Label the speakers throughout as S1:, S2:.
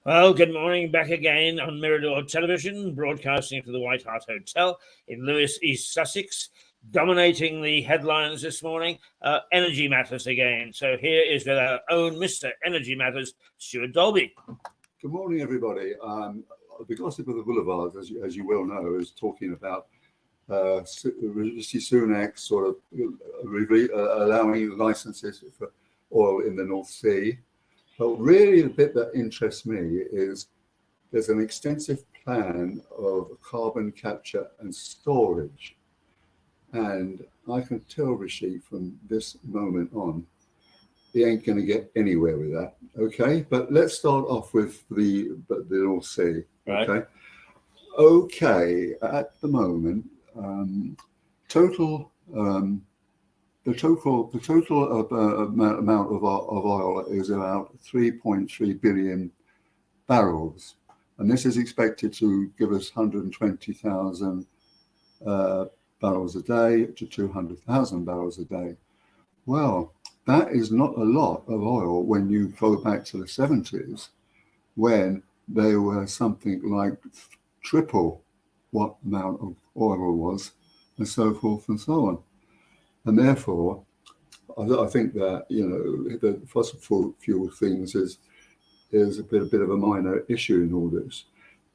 S1: Well, good morning. Back again on Mirador Television, broadcasting from the White Hart Hotel in Lewes, East Sussex. Dominating the headlines this morning, energy matters again. So here is with our own Mr. Energy Matters, Stuart Dolby.
S2: Good morning, everybody. The Gossip of the Boulevards, as you well know, is talking about Rishi Sunak sort of allowing licenses for oil in the North Sea. But really, the bit that interests me is there's an extensive plan of carbon capture and storage. And I can tell Rishi from this moment on, he ain't going to get anywhere with that. Okay, but let's start off with the North Sea.
S1: Right.
S2: Okay. At the moment, the total amount of oil is about 3.3 billion barrels, and this is expected to give us 120,000 barrels a day to 200,000 barrels a day. Well, that is not a lot of oil when you go back to the 70s, when there were something like triple what amount of oil was, and so forth and so on. And therefore, I think that, the fossil fuel things is a bit of a minor issue in all this.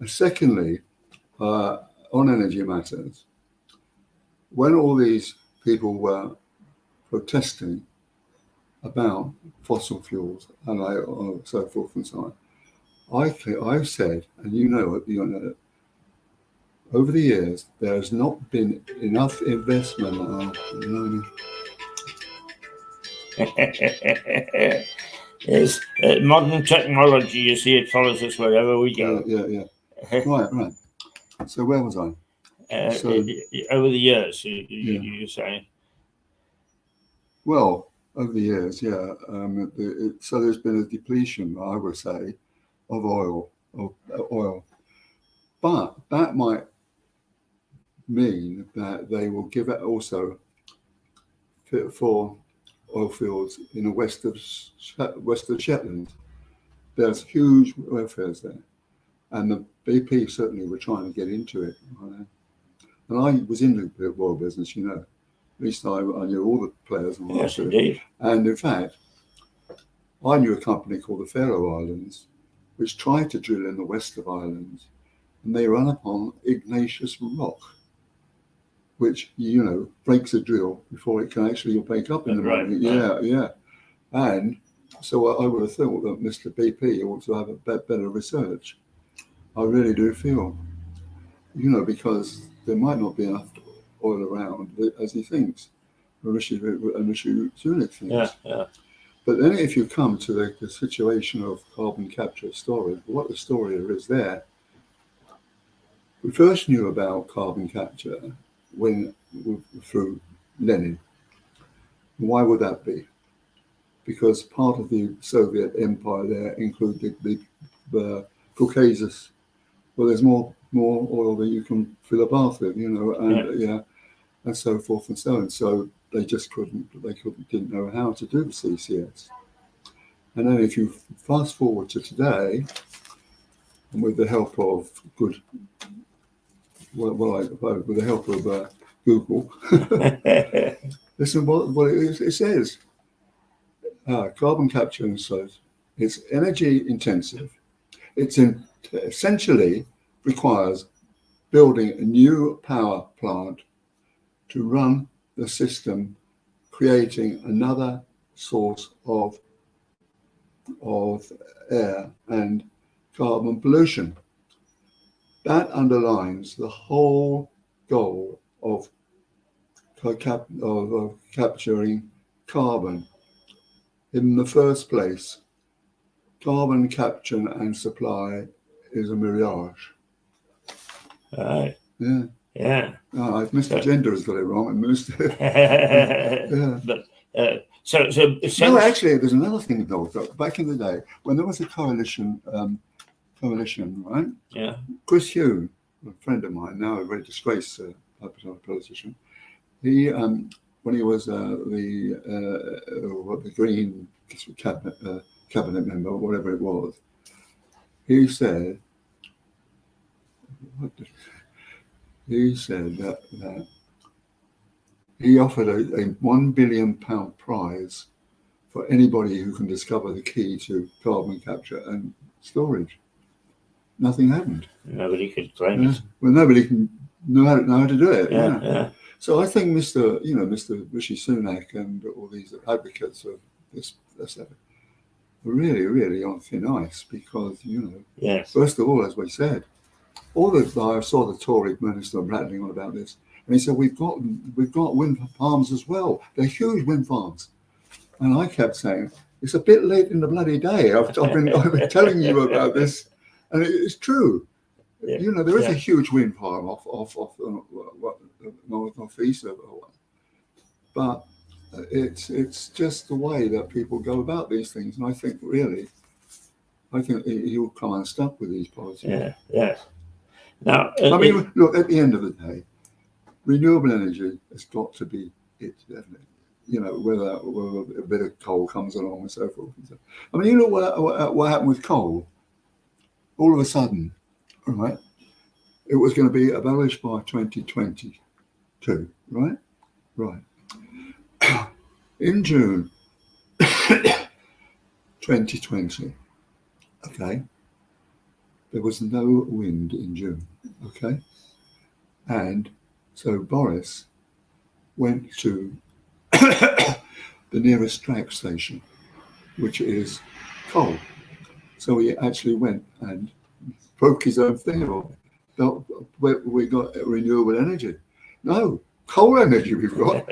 S2: And secondly, on energy matters, when all these people were protesting about fossil fuels and so forth and so on, I've said, and you know it, over the years, there has not been enough investment.
S1: Yes, modern technology, you see, it follows us wherever we go.
S2: Yeah. Right. So where was I?
S1: Over the years, you say?
S2: Well, over the years, yeah. So there's been a depletion, I would say, of oil. But that might mean that they will give it also for oil fields in the west of Shetland. There's huge welfares there, and the BP certainly were trying to get into it. Right? And I was in the oil business, At least I knew all the players.
S1: Yes, indeed.
S2: And in fact, I knew a company called the Faroe Islands, which tried to drill in the west of Ireland, and they run upon igneous rock, which, breaks a drill before it can actually break up in the morning. Yeah. And so I would have thought that Mr. BP ought to have a better research. I really do feel, because there might not be enough oil around as he thinks, and Rishi Sunak thinks.
S1: Yeah.
S2: But then if you come to the situation of carbon capture storage, what the story is there, we first knew about carbon capture through Lenin. Why would that be? Because part of the Soviet empire there included the Caucasus. Well, there's more oil than you can fill a bath with, and so forth and so on. So they just didn't know how to do the CCS. And then if you fast forward to today, and with the help of with the help of Google, listen what it says. Carbon capture and storage. It's energy intensive. It's essentially requires building a new power plant to run the system, creating another source of air and carbon pollution. That underlines the whole goal of capturing carbon. In the first place, carbon capture and supply is a mirage.
S1: Right.
S2: Yeah. Oh, Mr. Gender has got it wrong. And
S1: But so
S2: no, actually, there's another thing though. Back in the day, when there was a coalition, right?
S1: Yeah.
S2: Chris Hume, a friend of mine, now a very disgraced politician, he when he was the Green cabinet member, or whatever it was, he said, what did, he said that he offered a £1 billion prize for anybody who can discover the key to carbon capture and storage. Nothing happened.
S1: Nobody could claim it.
S2: Well, nobody can know how to do it.
S1: Yeah.
S2: So I think Mr. Rishi Sunak and all these advocates of this are really, really on thin ice because,
S1: Yes.
S2: First of all, as we said, I saw the Tory minister rattling on about this, and he said we've got wind farms as well. They're huge wind farms, and I kept saying it's a bit late in the bloody day. I've been telling you about this, and it's true.
S1: Yeah.
S2: There is a huge wind farm off northeast of it, but it's just the way that people go about these things, and I think he'll come unstuck with these policies.
S1: Yeah. Now,
S2: look, at the end of the day, renewable energy has got to be it, definitely. Whether a bit of coal comes along and so forth. What happened with coal? All of a sudden, right? It was going to be abolished by 2022, right? Right. In June 2020, okay, there was no wind in June, okay? And so Boris went to the nearest track station, which is coal. So he actually went and broke his own thing about we got renewable energy. No, coal energy we've got.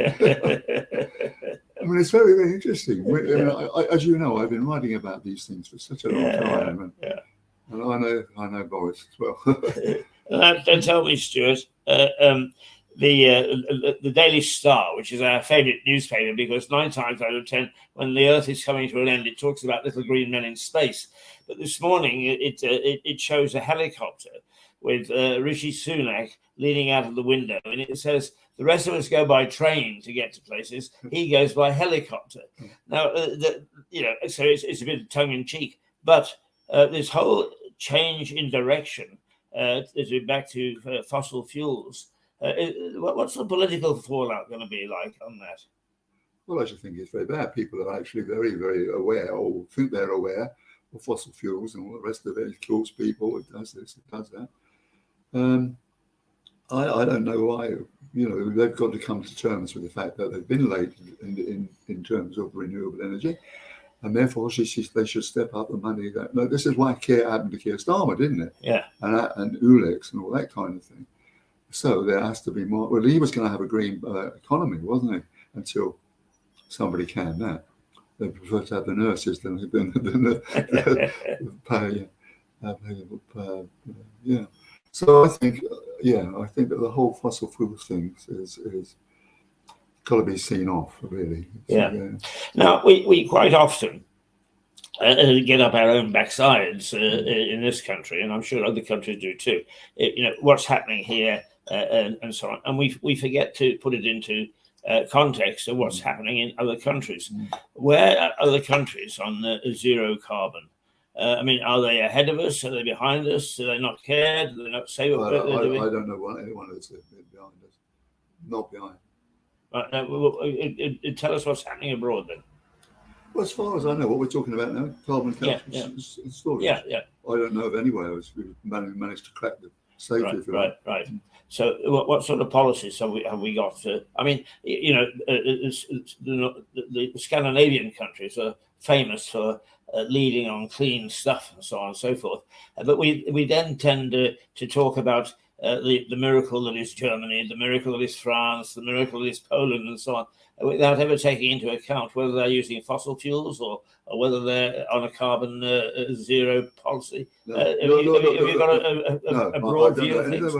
S2: It's very, very interesting. As you know, I've been writing about these things for such a long time. And I know Boris as well.
S1: Don't tell me, Stuart. The Daily Star, which is our favourite newspaper, because 9 times out of 10, when the Earth is coming to an end, it talks about little green men in space. But this morning, it shows a helicopter with Rishi Sunak leaning out of the window, and it says the rest of us go by train to get to places. He goes by helicopter. Now, so it's a bit of tongue in cheek, but this whole change in direction, back to fossil fuels. What's the political fallout going to be like on that?
S2: Well, I just think it's very bad. People are actually very, very aware, or think they're aware, of fossil fuels and all the rest of it. It kills people. It does this. It does that. I don't know why. They've got to come to terms with the fact that they've been late in terms of renewable energy, and therefore they should step up the money. This is why happened to Keir Starmer, didn't it?
S1: Yeah.
S2: And Ulex and all that kind of thing. So there has to be more. Well, he was going to have a green economy, wasn't he? Until somebody canned that. They prefer to have the nurses than the pay. Yeah. So I think that the whole fossil fuels thing is got to be seen off, really.
S1: Now we quite often get up our own backsides in this country, and I'm sure other countries do too. What's happening here and so on, and we forget to put it into context of what's happening in other countries. Where are other countries on zero carbon? Are they ahead of us? Are they behind us? Do they not care? Do they not say what they're doing?
S2: I don't know what anyone is behind us. Not behind.
S1: Tell us what's happening abroad then.
S2: Well, as far as I know, what we're talking about now, carbon capture and storage.
S1: Yeah.
S2: I don't know of anywhere else who managed to crack the safety.
S1: Right. So, what sort of policies have we got? The Scandinavian countries are famous for leading on clean stuff and so on and so forth. But we then tend to talk about the miracle that is Germany, the miracle that is France, the miracle that is Poland, and so on, without ever taking into account whether they're using fossil fuels or whether they're on a carbon zero policy. Have you got a broad view of things?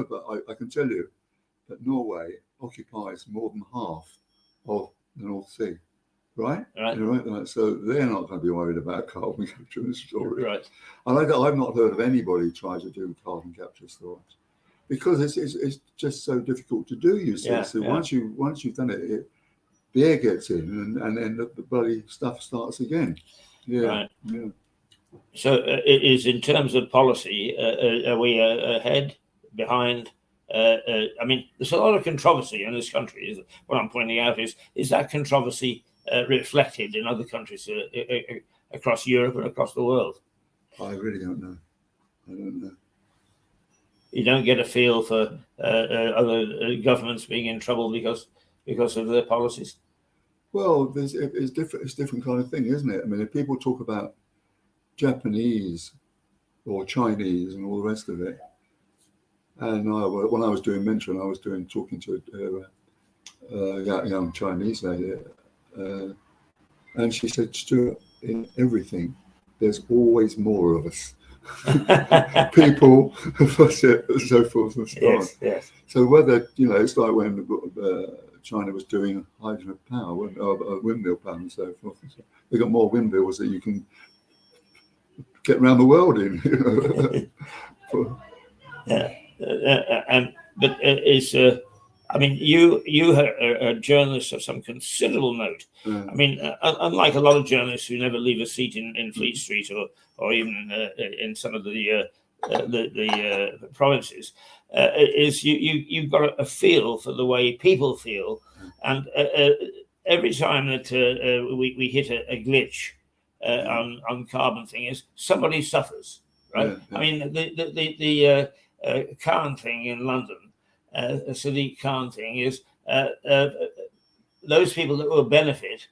S2: I can tell you that Norway occupies more than half of the North Sea. Right. So they're not going to be worried about carbon capture and storage.
S1: Right.
S2: And I've not heard of anybody trying to do carbon capture storage because it's just so difficult to do. You see, once you've done it, the air gets in, and then the bloody stuff starts again. Yeah.
S1: Right.
S2: Yeah.
S1: So, is in terms of policy, are we ahead, behind? I mean, there's a lot of controversy in this country. What I'm pointing out is that controversy reflected in other countries across Europe and across the world?
S2: I really don't know. I don't know.
S1: You don't get a feel for other governments being in trouble because of their policies.
S2: Well, it's different. It's a different kind of thing, isn't it? I mean, if people talk about Japanese or Chinese and all the rest of it, and when I was doing mentoring, I was talking to a young Chinese lady, and she said, "Stuart, in everything, there's always more of us." People, so forth and so on.
S1: Yes.
S2: So whether it's like when China was doing hydrogen power, windmill power, and so forth. And so they got more windmills that you can get around the world in.
S1: But it's. I mean, you are a journalist of some considerable note.
S2: Yeah.
S1: I mean, unlike a lot of journalists who never leave a seat in Fleet Street or even in some of the provinces, is you've got a feel for the way people feel, and every time that we hit a glitch on carbon thing, is somebody suffers, right?
S2: Yeah.
S1: I mean, the Khan thing in London. Sadiq Khan thing is those people that will benefit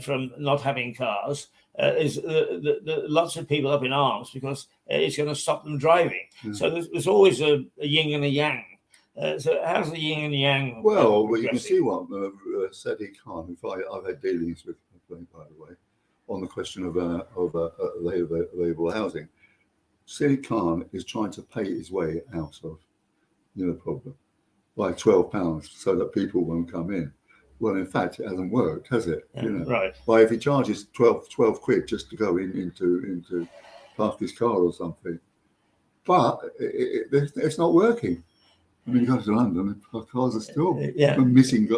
S1: from not having cars is the lots of people up in arms because it's going to stop them driving.
S2: Yeah.
S1: So there's always a yin and a yang. So how's the yin and yang?
S2: Well, you can see what Sadiq Khan, I've had dealings with, by the way, on the question of available housing. Sadiq Khan is trying to pay his way out of the problem by £12 so that people won't come in. Well, in fact, it hasn't worked, has it?
S1: Yeah, right.
S2: Well, if he charges 12 quid just to go into park his car or something, but it's not working. I mean, you go to London, cars are still missing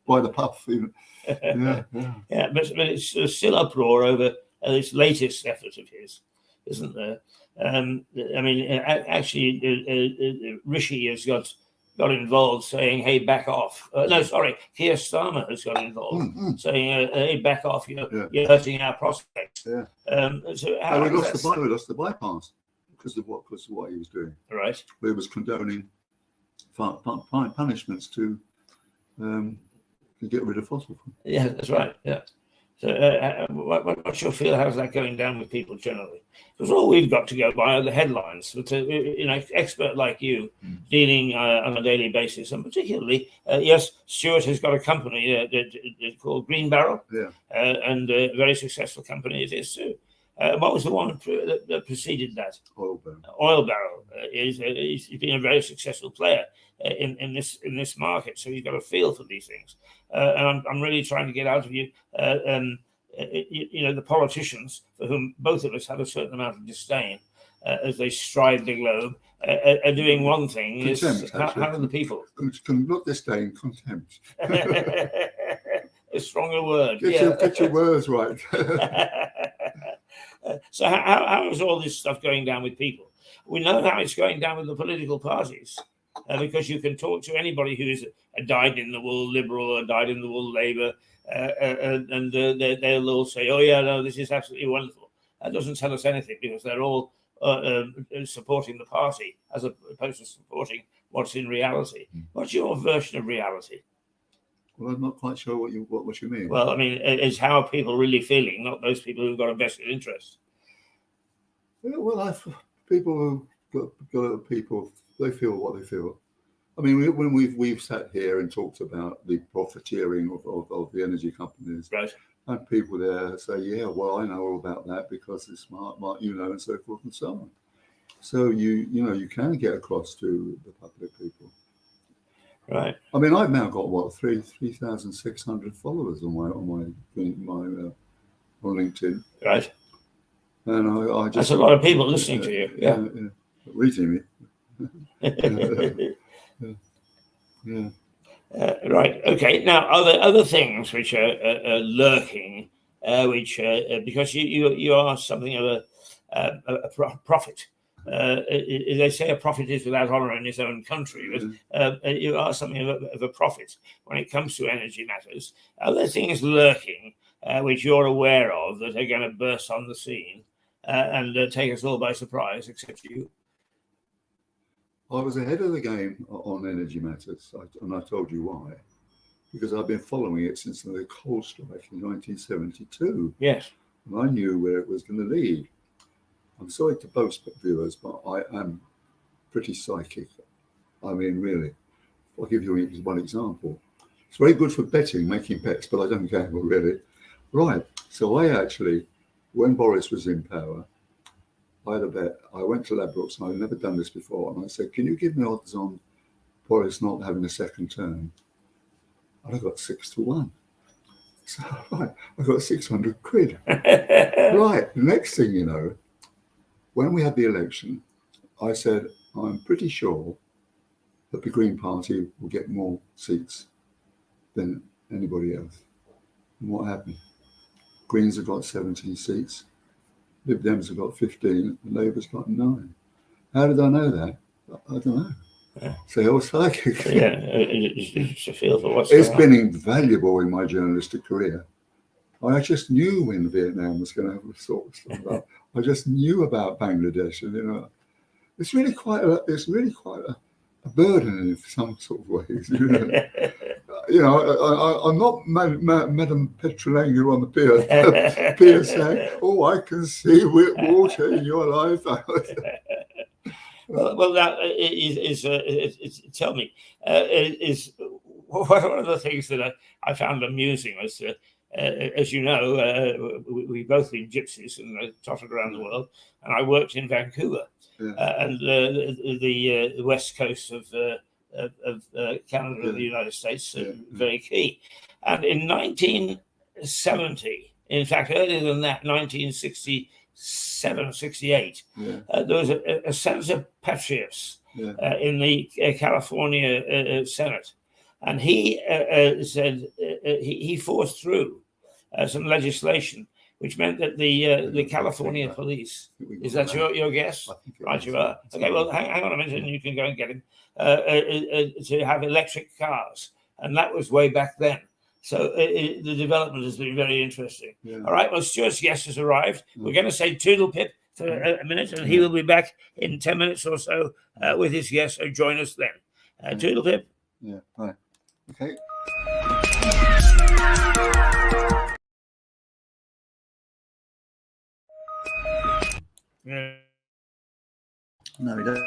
S2: by the puff. Yeah.
S1: But it's still uproar over this latest effort of his, isn't there? I mean, actually, Rishi has got involved, saying, "Hey, back off." Keir Starmer has got involved, saying, "Hey, back off! You're hurting our prospects."
S2: Yeah.
S1: So
S2: we lost the bypass because of what he was doing.
S1: Right.
S2: He was condoning punishments to get rid of fossil fuel.
S1: Yeah, that's right. Yeah. So, what's your feel? How's that going down with people generally? Because all we've got to go by are the headlines. But expert like you, dealing on a daily basis, and particularly, yes, Stuart has got a company called Green Barrel, and a very successful company it is too. What was the one that preceded that?
S2: Oil Barrel.
S1: Oil Barrel he's been a very successful player in this market, so you've got a feel for these things. And I'm really trying to get out of you, the politicians for whom both of us have a certain amount of disdain as they stride the globe, are doing one thing.
S2: Contempt,
S1: is how are the people?
S2: Not disdain, contempt.
S1: A stronger word.
S2: Get your words right.
S1: So how is all this stuff going down with people? We know how it's going down with the political parties, because you can talk to anybody who is a dyed-in-the-wool Liberal or dyed-in-the-wool Labour, and they'll all say, "Oh yeah, no, this is absolutely wonderful." That doesn't tell us anything because they're all supporting the party as opposed to supporting what's in reality. What's your version of reality?
S2: Well, I'm not quite sure what you mean.
S1: Well, I mean, it's how people really feeling, not those people who've got a vested interest.
S2: Well, people they feel what they feel. I mean, when we've sat here and talked about the profiteering of the energy companies,
S1: right?
S2: And people there say, "Yeah, well, I know all about that because it's smart, and so forth and so on." So you can get across to the public people.
S1: Right.
S2: I mean, I've now got 3,600 followers on my LinkedIn.
S1: Right.
S2: And I just,
S1: that's a lot of people listening to you. Yeah.
S2: Reading me.
S1: Right. Okay. Now, are there other things which are lurking, which because you are something of prophet. They say a prophet is without honor in his own country, but you are something of a prophet when it comes to energy matters. Are there things lurking which you're aware of that are going to burst on the scene and take us all by surprise, except you?
S2: I was ahead of the game on energy matters, and I told you why. Because I've been following it since the coal strike in 1972.
S1: Yes.
S2: And I knew where it was going to lead. I'm sorry to boast, viewers, but I am pretty psychic. I mean, really. I'll give you one example. It's very good for betting, making bets, but I don't gamble, really. Right. So I actually, when Boris was in power, I had a bet. I went to Ladbrokes, and I'd never done this before, and I said, can you give me odds on Boris not having a second term? And I got 6-1. So, right, I got 600 quid. Right, the next thing you know, when we had the election, I said, I'm pretty sure that the Green Party will get more seats than anybody else. And what happened? Greens have got 17 seats, Lib Dems have got 15, and Labour's got 9. How did I know that? I don't know.
S1: Yeah.
S2: So psychic.
S1: Yeah, it's a feel for what's
S2: It's
S1: going
S2: been invaluable in my journalistic career. I just knew when Vietnam was going to have a sort of stuff up. I just knew about Bangladesh, and it's really quite a burden in some sort of ways. I'm not Madame Petrolenga on the pier saying, "Oh, I can see water in your life."
S1: Well, that is tell me, is one of the things that I found amusing was, as you know, we both been gypsies and trotted around the world, and I worked in Vancouver, and the west coast of Canada and the United States, very key. And in 1970, in fact, earlier than that, 1967, 68, there was a sense of patriots in the California Senate. And he said he forced through some legislation which meant that the California police, is that your guess? Right, you are. Okay, well, hang on a minute and you can go and get him, to have electric cars. And that was way back then. So the development has been very interesting. All right, well, Stuart's guest has arrived. We're going to say toodle pip for a minute, and he will be back in 10 minutes or so with his guest, so join us then. Toodle pip.
S2: Yeah, right. Okay. No, we don't.